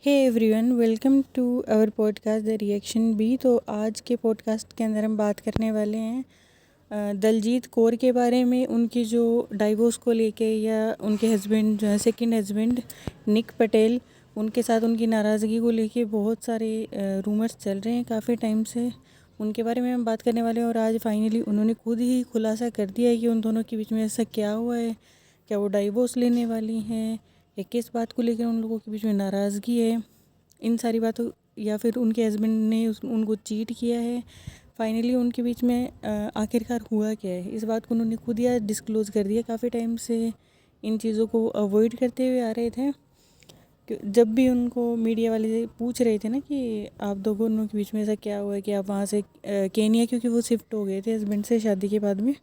Hey everyone, welcome to our podcast the reaction B. तो आज के पॉडकास्ट के अंदर हम बात करने वाले हैं दलजीत कौर के बारे में। उनकी जो डाइवोर्स को लेके या उनके हस्बैंड जो है सेकंड हस्बैंड निक पटेल, उनके साथ उनकी नाराज़गी को लेके बहुत सारे रूमर्स चल रहे हैं काफ़ी टाइम से। उनके बारे में हम बात करने वाले हैं और आज फाइनली उन्होंने खुद ही खुलासा कर दिया है कि उन दोनों के बीच में ऐसा क्या हुआ है। क्या वो डाइवोर्स लेने वाली हैं या किस बात को लेकर उन लोगों के बीच में नाराज़गी है, इन सारी बातों, या फिर उनके हस्बैंड ने उनको चीट किया है। फाइनली उनके बीच में आखिरकार हुआ क्या है, इस बात को उन्होंने खुद ही डिस्क्लोज़ कर दिया। काफ़ी टाइम से इन चीज़ों को अवॉइड करते हुए आ रहे थे। जब भी उनको मीडिया वाले पूछ रहे थे ना कि आप दोनों के बीच में ऐसा क्या हुआ है कि आप वहाँ से केनिया, क्योंकि वो शिफ्ट हो गए थे हस्बैंड से शादी के बाद में,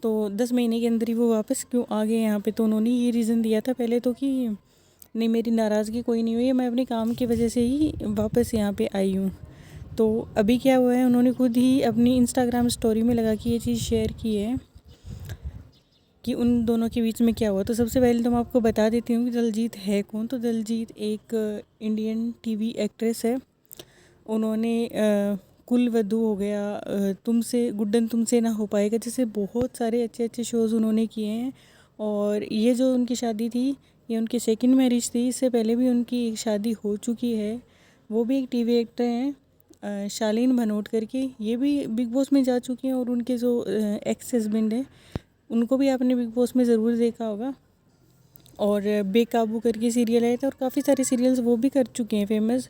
तो 10 महीने के अंदर ही वो वापस क्यों आ गए यहाँ पे। तो उन्होंने ये रीज़न दिया था पहले तो कि नहीं, मेरी नाराज़गी कोई नहीं हुई है, मैं अपने काम की वजह से ही वापस यहाँ पे आई हूँ। तो अभी क्या हुआ है, उन्होंने खुद ही अपनी इंस्टाग्राम स्टोरी में लगा कि ये चीज़ शेयर की है कि उन दोनों के बीच में क्या हुआ। तो सबसे पहले तो मैं आपको बता देती हूँ कि दलजीत है कौन। तो दलजीत एक इंडियन टीवी एक्ट्रेस है। उन्होंने कुलवधू हो गया, तुमसे गुड्डन तुमसे ना हो पाएगा, जैसे बहुत सारे अच्छे अच्छे शोज़ उन्होंने किए हैं। और ये जो उनकी शादी थी, ये उनकी सेकंड मैरिज थी। इससे पहले भी उनकी एक शादी हो चुकी है। वो भी एक टीवी एक्टर हैं, शालीन भनोट करके। ये भी बिग बॉस में जा चुकी हैं। और उनके जो एक्स हस्बैंड है, उनको भी आपने बिग बॉस में ज़रूर देखा होगा। और बेकाबू करके सीरियल आए थे और काफ़ी सारे सीरियल्स वो भी कर चुके हैं फेमस।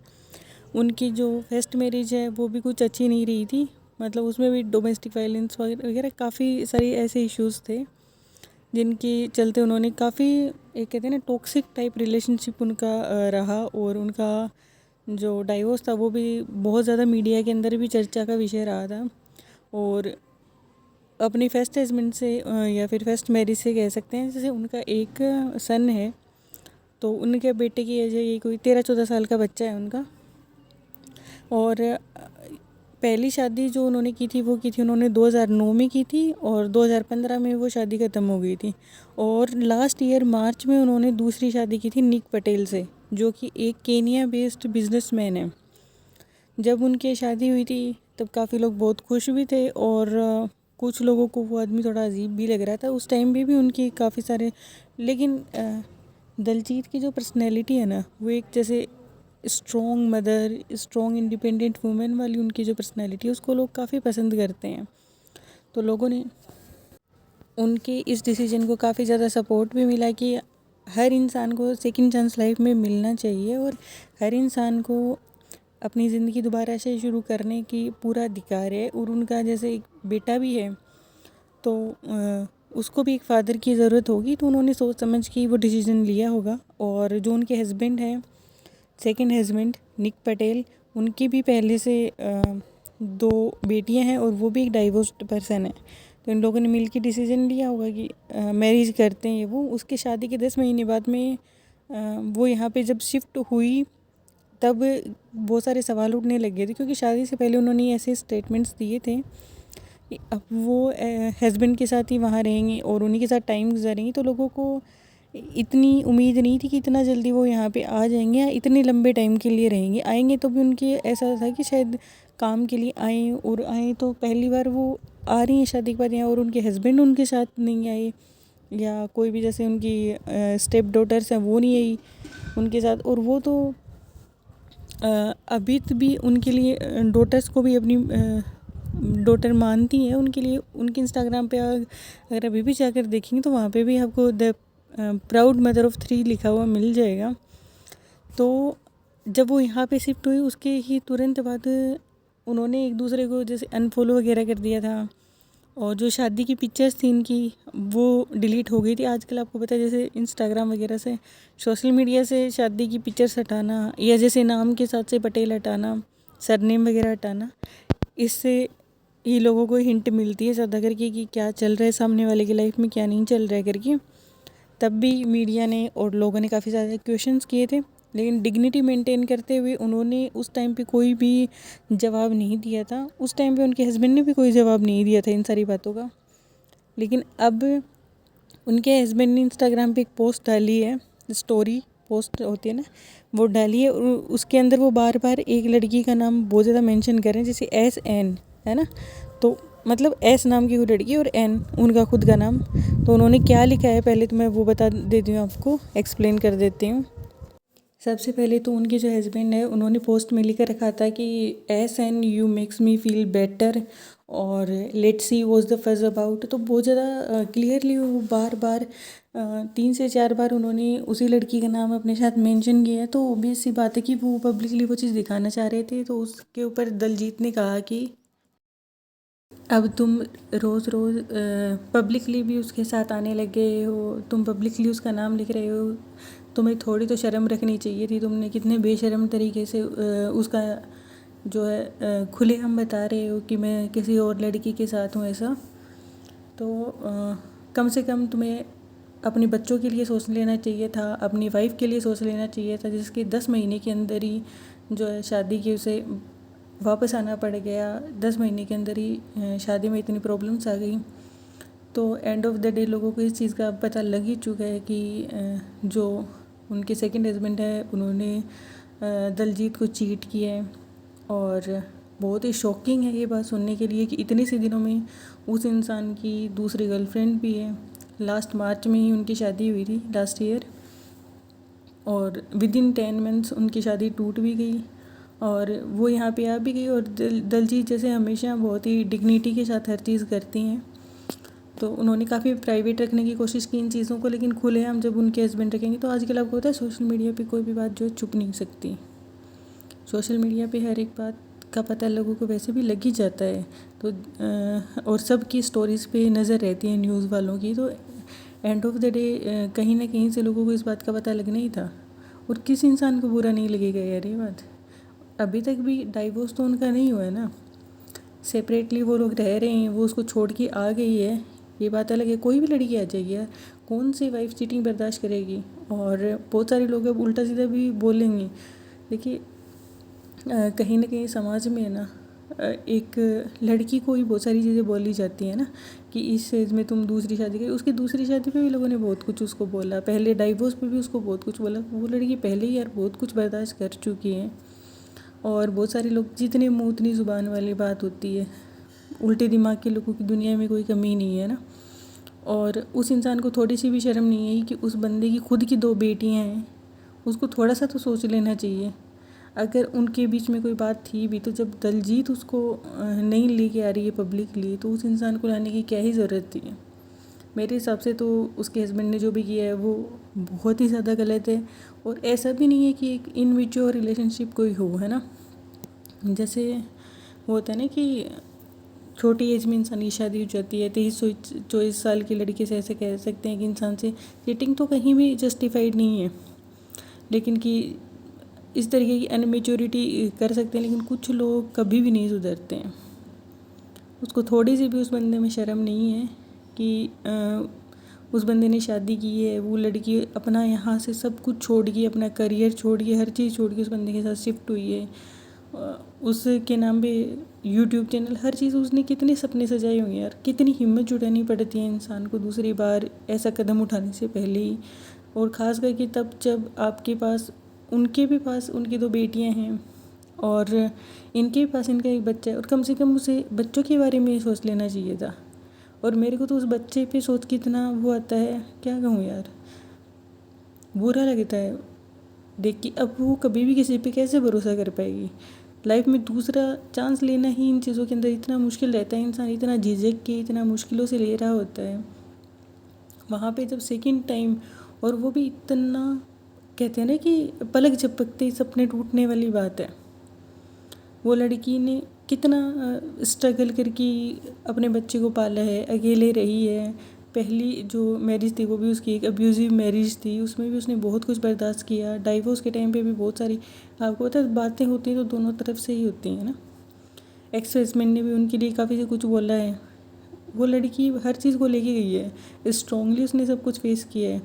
उनकी जो फर्स्ट मैरिज है वो भी कुछ अच्छी नहीं रही थी, मतलब उसमें भी डोमेस्टिक वायलेंस वगैरह काफ़ी सारे ऐसे इश्यूज़ थे जिनके चलते उन्होंने काफ़ी, एक कहते हैं ना, टॉक्सिक टाइप रिलेशनशिप उनका रहा। और उनका जो डाइवोर्स था वो भी बहुत ज़्यादा मीडिया के अंदर भी चर्चा का विषय रहा था। और अपनी फर्स्ट हस्बैंड से या फिर फर्स्ट मैरिज से कह सकते हैं, जैसे उनका एक सन है, तो उनके बेटे की एज है, ये कोई 13-14 साल का बच्चा है उनका। और पहली शादी जो उन्होंने की थी वो की थी उन्होंने 2009 में की थी और 2015 में वो शादी ख़त्म हो गई थी। और लास्ट ईयर मार्च में उन्होंने दूसरी शादी की थी निक पटेल से, जो कि एक केनिया बेस्ड बिजनेसमैन है। जब उनकी शादी हुई थी तब काफ़ी लोग बहुत खुश भी थे और कुछ लोगों को वो आदमी थोड़ा अजीब भी लग रहा था उस टाइम भी उनकी काफ़ी सारे। लेकिन दलजीत की जो पर्सनैलिटी है ना, वो एक जैसे strong mother, strong independent women वाली उनकी जो पर्सनैलिटी है उसको लोग काफ़ी पसंद करते हैं। तो लोगों ने उनके इस डिसीजन को काफ़ी ज़्यादा सपोर्ट भी मिला कि हर इंसान को सेकंड चांस लाइफ में मिलना चाहिए और हर इंसान को अपनी ज़िंदगी दोबारा से शुरू करने की पूरा अधिकार है। और उनका जैसे एक बेटा भी है, तो उसको भी एक फ़ादर की ज़रूरत होगी, तो उन्होंने सोच समझ के वो डिसीज़न लिया होगा। और जो उनके हस्बैंड हैं, सेकंड हस्बैंड निक पटेल, उनकी भी पहले से 2 बेटियां हैं और वो भी एक डाइवोर्स्ड पर्सन है। तो इन लोगों ने मिलकर डिसीजन लिया होगा कि मैरिज करते हैं। वो उसके शादी के 10 महीने बाद में वो यहाँ पे जब शिफ्ट हुई तब बहुत सारे सवाल उठने लगे थे, क्योंकि शादी से पहले उन्होंने ऐसे स्टेटमेंट्स दिए थे कि अब वो हस्बैंड के साथ ही वहाँ रहेंगी और उन्हीं के साथ टाइम गुजारेंगी। तो लोगों को इतनी उम्मीद नहीं थी कि इतना जल्दी वो यहाँ पे आ जाएंगे या इतने लंबे टाइम के लिए रहेंगे। आएंगे तो भी उनके ऐसा था कि शायद काम के लिए आएँ, और आएँ तो पहली बार वो आ रही हैं शादी के बाद यहाँ, और उनके हस्बैंड उनके साथ नहीं आए, या कोई भी जैसे उनकी स्टेप डॉटर्स हैं वो नहीं आई उनके साथ। और वो तो अभी भी उनके लिए डॉटर्स को भी अपनी डॉटर मानती हैं। उनके लिए उनके इंस्टाग्राम पे अगर अभी भी जाकर देखेंगे तो वहाँ पे भी आपको द प्राउड मदर ऑफ़ 3 लिखा हुआ मिल जाएगा। तो जब वो यहाँ पे शिफ्ट हुई उसके ही तुरंत बाद उन्होंने एक दूसरे को जैसे अनफॉलो वगैरह कर दिया था। और जो शादी की पिक्चर्स थी इनकी वो डिलीट हो गई थी। आजकल आपको पता है जैसे इंस्टाग्राम वगैरह से, सोशल मीडिया से शादी की पिक्चर्स हटाना, या जैसे नाम के साथ से पटेल हटाना, सरनेम वगैरह हटाना, इससे ये लोगों को हिंट मिलती है ज़्यादा करके कि क्या चल रहा है सामने वाले की लाइफ में, क्या नहीं चल रहा है करके। तब भी मीडिया ने और लोगों ने काफ़ी ज़्यादा क्वेश्चंस किए थे, लेकिन डिग्निटी मेंटेन करते हुए उन्होंने उस टाइम पे कोई भी जवाब नहीं दिया था। उस टाइम पे उनके हस्बैंड ने भी कोई जवाब नहीं दिया था इन सारी बातों का। लेकिन अब उनके हस्बैंड ने इंस्टाग्राम पे एक पोस्ट डाली है, स्टोरी पोस्ट होती है ना, वो डाली है। और उसके अंदर वो बार बार एक लड़की का नाम बहुत ज़्यादा मेंशन कर रहे हैं, जैसे SN है ना, तो मतलब S नाम की वो लड़की और N उनका खुद का नाम। तो उन्होंने क्या लिखा है पहले तो मैं वो बता देती हूँ, आपको एक्सप्लेन कर देती हूँ। सबसे पहले तो उनके जो हस्बैंड है उन्होंने पोस्ट में लिख रखा था कि SN you makes me feel better और let's see was the fuss about. तो बहुत ज़्यादा क्लियरली वो बार बार 3 से 4 बार उन्होंने उसी लड़की का नाम अपने साथ मेंशन किया है। तो ऑब्वियस सी बात है कि वो पब्लिकली वो चीज़ दिखाना चाह रहे थे। तो उसके ऊपर दलजीत ने कहा कि अब तुम रोज़ रोज़ पब्लिकली भी उसके साथ आने लग गए हो, तुम पब्लिकली उसका नाम लिख रहे हो, तुम्हें थोड़ी तो शर्म रखनी चाहिए थी। तुमने कितने बेशर्म तरीके से उसका जो है खुलेआम बता रहे हो कि मैं किसी और लड़की के साथ हूँ ऐसा। तो कम से कम तुम्हें अपने बच्चों के लिए सोच लेना चाहिए था, अपनी वाइफ के लिए सोच लेना चाहिए था, जिसके 10 महीने के अंदर ही जो है शादी की उसे वापस आना पड़ गया। 10 महीने के अंदर ही शादी में इतनी प्रॉब्लम्स आ गई। तो एंड ऑफ द डे लोगों को इस चीज़ का पता लग ही चुका है कि जो उनके सेकंड हस्बैंड है उन्होंने दलजीत को चीट किया है। और बहुत ही शॉकिंग है ये बात सुनने के लिए कि इतने से दिनों में उस इंसान की दूसरी गर्लफ्रेंड भी है। लास्ट मार्च में ही उनकी शादी हुई थी, लास्ट ईयर, और विद इन 10 मंथ्स उनकी शादी टूट भी गई और वो यहाँ पे आ भी गई। और दलजीत जैसे हमेशा बहुत ही डिग्निटी के साथ हर चीज़ करती हैं। तो उन्होंने काफ़ी प्राइवेट रखने की कोशिश की इन चीज़ों को, लेकिन खुलेआम जब उनके हस्बैंड रखेंगे तो आजकल आपको पता है सोशल मीडिया पे कोई भी बात जो है छुप नहीं सकती। सोशल मीडिया पे हर एक बात का पता लोगों को वैसे भी लग ही जाता है। तो और सब की स्टोरीज़ पे नज़र रहती है न्यूज़ वालों की। तो एंड ऑफ द डे कहीं ना कहीं से लोगों को इस बात का पता लगना ही था। और किस इंसान को बुरा नहीं लगेगा यार ये बात। अभी तक भी डाइवोर्स तो उनका नहीं हुआ है ना, सेपरेटली वो लोग रह रहे हैं, वो उसको छोड़ के आ गई है, ये बात अलग है। कोई भी लड़की आ जाएगी यार, कौन सी वाइफ चीटिंग बर्दाश्त करेगी। और बहुत सारे लोग अब उल्टा सीधा भी बोलेंगे। देखिए कहीं ना कहीं समाज में है ना, एक लड़की को ही बहुत सारी चीज़ें बोली जाती है ना कि इस एज में तुम दूसरी शादी करी। उसकी दूसरी शादी पे भी लोगों ने बहुत कुछ उसको बोला, पहले डाइवोर्स पे भी उसको बहुत कुछ बोला। वो लड़की पहले ही यार बहुत कुछ बर्दाश्त कर चुकी है। और बहुत सारे लोग जितने मुँह उतनी ज़ुबान वाली बात होती है। उल्टे दिमाग के लोगों की दुनिया में कोई कमी नहीं है ना। और उस इंसान को थोड़ी सी भी शर्म नहीं है कि उस बंदे की खुद की 2 बेटियां हैं, उसको थोड़ा सा तो सोच लेना चाहिए। अगर उनके बीच में कोई बात थी भी तो जब दलजीत उसको नहीं लेके आ रही है पब्लिकली, तो उस इंसान को लाने की क्या ही ज़रूरत थी। मेरे हिसाब से तो उसके हस्बैंड ने जो भी किया है वो बहुत ही ज़्यादा गलत है। और ऐसा भी नहीं है कि एक इनमेच्योर रिलेशनशिप कोई हो, है ना। जैसे वो होता है ना कि छोटी एज में इंसान की शादी हो जाती है, 23-24 साल की लड़की से ऐसे कह सकते हैं कि इंसान से चीटिंग तो कहीं भी जस्टिफाइड नहीं है, लेकिन कि इस तरीके की अनमेच्योरिटी कर सकते हैं। लेकिन कुछ लोग कभी भी नहीं सुधरते हैं। उसको थोड़ी सी भी उस बंदे में शर्म नहीं है कि उस बंदे ने शादी की है, वो लड़की अपना यहाँ से सब कुछ छोड़ के, अपना करियर छोड़ के, हर चीज़ छोड़ के उस बंदे के साथ शिफ्ट हुई है। उसके नाम पे यूट्यूब चैनल, हर चीज़, उसने कितने सपने सजाए होंगे यार। कितनी हिम्मत जुटानी पड़ती है इंसान को दूसरी बार ऐसा कदम उठाने से पहले ही। और ख़ास करके तब जब आपके पास, उनके भी पास उनकी 2 बेटियां हैं और इनके पास इनका एक बच्चा है। और कम से कम उसे बच्चों के बारे में सोच लेना चाहिए था। और मेरे को तो उस बच्चे पे सोच के इतना वो आता है, क्या कहूँ यार, बुरा लगता है देख के। अब वो कभी भी किसी पे कैसे भरोसा कर पाएगी। लाइफ में दूसरा चांस लेना ही इन चीज़ों के अंदर इतना मुश्किल रहता है। इंसान इतना झिझक के इतना मुश्किलों से ले रहा होता है, वहाँ पे जब सेकंड टाइम, और वो भी इतना, कहते हैं ना कि पलक झपकते ही सपने टूटने वाली बात है। वो लड़की ने कितना स्ट्रगल करके अपने बच्चे को पाला है, अकेले रही है। पहली जो मैरिज थी वो भी उसकी एक अब्यूज़िव मैरिज थी, उसमें भी उसने बहुत कुछ बर्दाश्त किया। डाइवोर्स के टाइम पे भी बहुत सारी, आपको पता है, बातें होती हैं तो दोनों तरफ से ही होती हैं ना। एक्स हस्बैंड ने भी उनके लिए काफ़ी कुछ बोला है। वो लड़की हर चीज़ को लेके गई है, स्ट्रांगली उसने सब कुछ फेस किया है।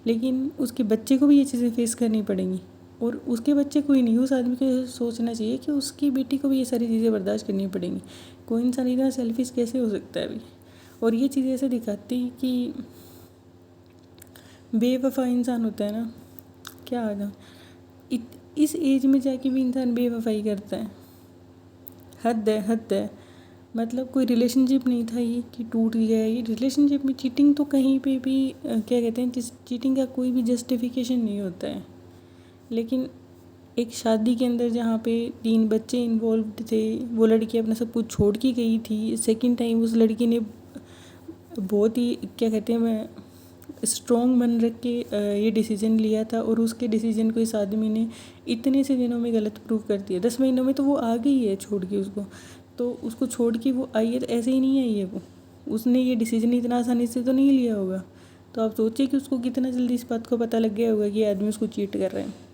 लेकिन उसके बच्चे को भी ये चीज़ें फेस करनी पड़ेंगी। और उसके बच्चे को ही नहीं, उस आदमी को सोचना चाहिए कि उसकी बेटी को भी ये सारी चीज़ें बर्दाश्त करनी पड़ेंगी। कोई इंसान इतना सेल्फिश कैसे हो सकता है अभी। और ये चीज़ें ऐसे दिखाती कि बेवफा इंसान होता है ना, क्या आ इस एज में जाके भी इंसान बेवफाई करता है। हद है, हद है। मतलब कोई रिलेशनशिप नहीं था ये कि टूट गया। ये रिलेशनशिप में चीटिंग तो कहीं पे भी क्या कहते हैं, चीटिंग का कोई भी जस्टिफिकेशन नहीं होता है। लेकिन एक शादी के अंदर जहाँ पे 3 बच्चे इन्वॉल्व थे, वो लड़की अपना सब कुछ छोड़ के गई थी। सेकंड टाइम उस लड़की ने बहुत ही क्या कहते हैं, मैं स्ट्रॉन्ग मन रख के ये डिसीज़न लिया था, और उसके डिसीज़न को इस आदमी ने इतने से दिनों में गलत प्रूव कर दिया। 10 महीनों में तो वो आ गई है छोड़ के उसको, तो उसको छोड़ के वो आई है, तो ऐसे ही नहीं आई है वो। उसने ये डिसीज़न इतना आसानी से तो नहीं लिया होगा। तो आप सोचिए कि उसको कितना जल्दी इस बात को पता लग गया होगा कि ये आदमी उसको चीट कर रहा है।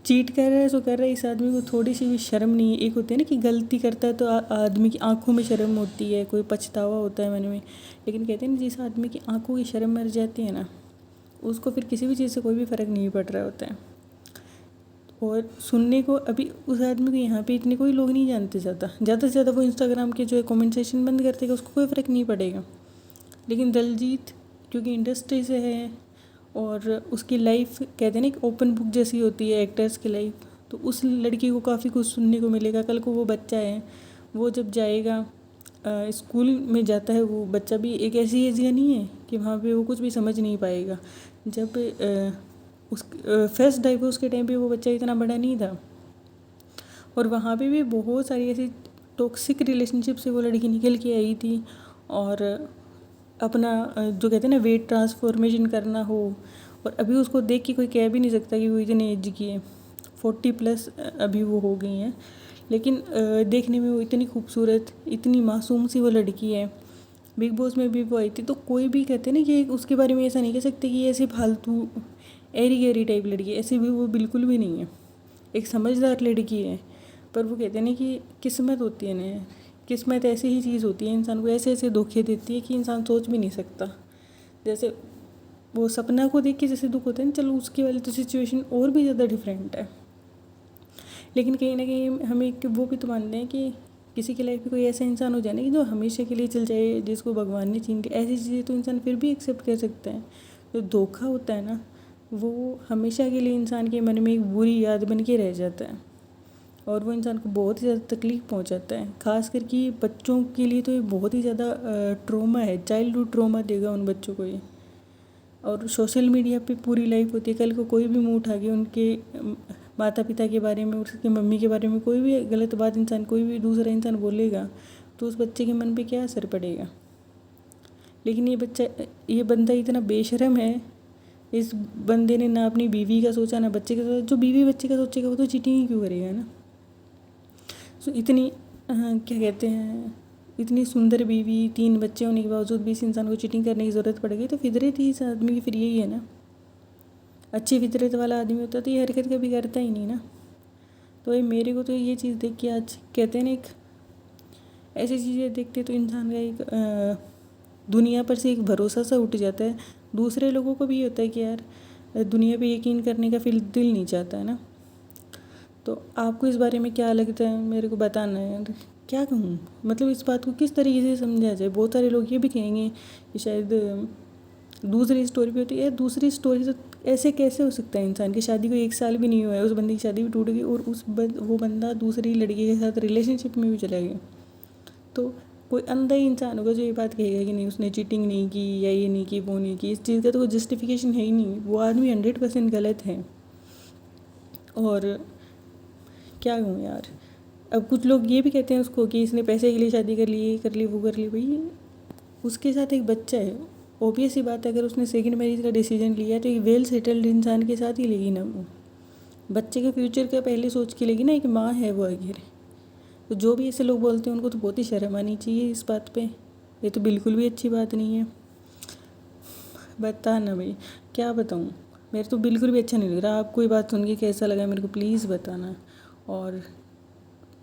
चीट कर रहा है सो कर रहा है, इस आदमी को थोड़ी सी भी शर्म नहीं है। एक होती है ना कि गलती करता है तो आदमी की आंखों में शर्म होती है, कोई पछतावा होता है मन में। लेकिन कहते हैं ना, जिस आदमी की आंखों की शर्म मर जाती है ना, उसको फिर किसी भी चीज़ से कोई भी फ़र्क नहीं पड़ रहा होता है। और सुनने को अभी उस आदमी को यहाँ पे इतने कोई लोग नहीं जानते ज़्यादा से ज़्यादा वो इंस्टाग्राम के जो है कमेंट सेक्शन बंद कर देगा, उसको कोई फ़र्क नहीं पड़ेगा। लेकिन दलजीत क्योंकि इंडस्ट्री से है, और उसकी लाइफ कहते हैं ना एक ओपन बुक जैसी होती है एक्टर्स की लाइफ, तो उस लड़की को काफ़ी कुछ सुनने को मिलेगा। कल को वो बच्चा है, वो जब जाएगा स्कूल में जाता है, वो बच्चा भी एक ऐसी एज का नहीं है कि वहाँ पे वो कुछ भी समझ नहीं पाएगा। जब उस फर्स्ट डाइवोर्स के टाइम पे वो बच्चा इतना बड़ा नहीं था, और वहाँ पे भी बहुत सारी ऐसी टॉक्सिक रिलेशनशिप से वो लड़की निकल के आई थी। और अपना जो कहते हैं ना वेट ट्रांसफॉर्मेशन करना हो, और अभी उसको देख के कोई कह भी नहीं सकता कि वो इतने एज की है। 40+ अभी वो हो गई हैं, लेकिन देखने में वो इतनी खूबसूरत, इतनी मासूम सी वो लड़की है। बिग बॉस में भी वो आई थी, तो कोई भी कहते हैं ना कि उसके बारे में ऐसा नहीं कह सकते कि ऐसी फालतू एरी गैरी टाइप लड़की है। ऐसी भी वो बिल्कुल भी नहीं है, एक समझदार लड़की है। पर वो कहते हैं ना कि किस्मत होती है ना, किस्मत ऐसी ही चीज़ होती है, इंसान को ऐसे ऐसे धोखे देती है कि इंसान सोच भी नहीं सकता। जैसे वो सपना को देख के जैसे दुख होता है ना, चलो उसकी वाली तो सिचुएशन और भी ज़्यादा डिफरेंट है। लेकिन कहीं ना कहीं हमें वो भी तो मानते हैं कि किसी की लाइफ में कोई ऐसा इंसान हो जाए ना कि जो हमेशा के लिए चल जाए, जिसको भगवान ने छीन लिया, ऐसी चीज़ें तो इंसान फिर भी एक्सेप्ट कर सकता है। जो धोखा होता है ना, वो हमेशा के लिए इंसान के मन में एक बुरी याद बन के रह जाता है, और वो इंसान को बहुत ही ज़्यादा तकलीफ़ पहुंचाता है। ख़ास करके बच्चों के लिए तो ये बहुत ही ज़्यादा ट्रॉमा है, चाइल्डहुड ट्रॉमा देगा उन बच्चों को ये। और सोशल मीडिया पे पूरी लाइफ होती है, कल को कोई भी मुंह उठा के उनके माता पिता के बारे में, उसकी मम्मी के बारे में कोई भी गलत बात इंसान, कोई भी दूसरा इंसान बोलेगा, तो उस बच्चे के मन पे क्या असर पड़ेगा। लेकिन ये बंदा इतना बेशर्म है, इस बंदे ने ना अपनी बीवी का सोचा ना बच्चे का सोचा। जो बीवी बच्चे का सोचेगा वो तो चीटिंग ही क्यों करेगा ना। सो इतनी क्या कहते हैं, इतनी सुंदर बीवी, 3 बच्चे होने के बावजूद भी इस इंसान को चीटिंग करने की ज़रूरत पड़ गई, तो फितरत ही इस आदमी की फिर यही है ना। अच्छी फितरत वाला आदमी होता तो ये हरकत कभी करता ही नहीं ना। तो ये मेरे को तो ये चीज़ देख के आज कहते हैं ना, एक ऐसी चीज़ें देखते तो इंसान का एक दुनिया पर से एक भरोसा सा उठ जाता है। दूसरे लोगों को भी होता है कि यार दुनिया पे यकीन करने का फिर दिल नहीं चाहता है ना। तो आपको इस बारे में क्या लगता है, मेरे को बताना है यार। क्या कहूँ, मतलब इस बात को किस तरीके से समझा जाए। बहुत सारे लोग ये भी कहेंगे कि शायद दूसरी स्टोरी भी होती है। दूसरी स्टोरी तो ऐसे कैसे हो सकता है, इंसान की शादी को 1 साल भी नहीं हुआ है, उस बंदे की शादी भी टूट गई, और वो बंदा दूसरी लड़की के साथ रिलेशनशिप में भी चला गया। तो कोई अंधा ही इंसान होगा जो ये बात कहेगा कि नहीं उसने चीटिंग नहीं की, या ये नहीं की, वो नहीं की। इस चीज़ का तो कोई जस्टिफिकेशन है ही नहीं। वो आदमी 100% गलत है। और क्या कहूँ यार, अब कुछ लोग ये भी कहते हैं उसको कि इसने पैसे के लिए शादी कर ली, ये कर ली, वो कर ली। भाई उसके साथ एक बच्चा है, ऑब्वियस ही बात है, अगर उसने सेकंड मैरिज का डिसीजन लिया तो एक वेल सेटल्ड इंसान के साथ ही लेगी ना। वो बच्चे के फ्यूचर का पहले सोच के लेगी ना, एक माँ है वो आखिर। तो जो भी ऐसे लोग बोलते हैं उनको तो बहुत ही शर्म आनी चाहिए इस बात पे। ये तो बिल्कुल भी अच्छी बात नहीं है। बता ना भाई, क्या बताऊँ, मेरे तो बिल्कुल भी अच्छा नहीं लग रहा। आपको ये बात सुन के कैसा लगा मेरे को प्लीज़ बताना। और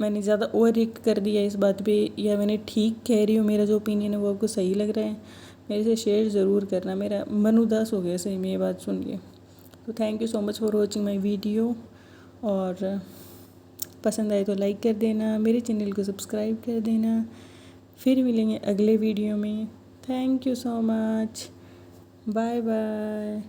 मैंने ज़्यादा ओवर रिएक्ट कर दिया इस बात पे, या मैंने ठीक कह रही हूँ, मेरा जो ओपिनियन है वो आपको सही लग रहा है, मेरे से शेयर ज़रूर करना। मेरा मन उदास हो गया सही में ये बात सुन के। तो thank you so much for watching my video. और पसंद आए तो लाइक कर देना, मेरे चैनल को सब्सक्राइब कर देना। फिर मिलेंगे अगले वीडियो में। Thank you so much, bye bye.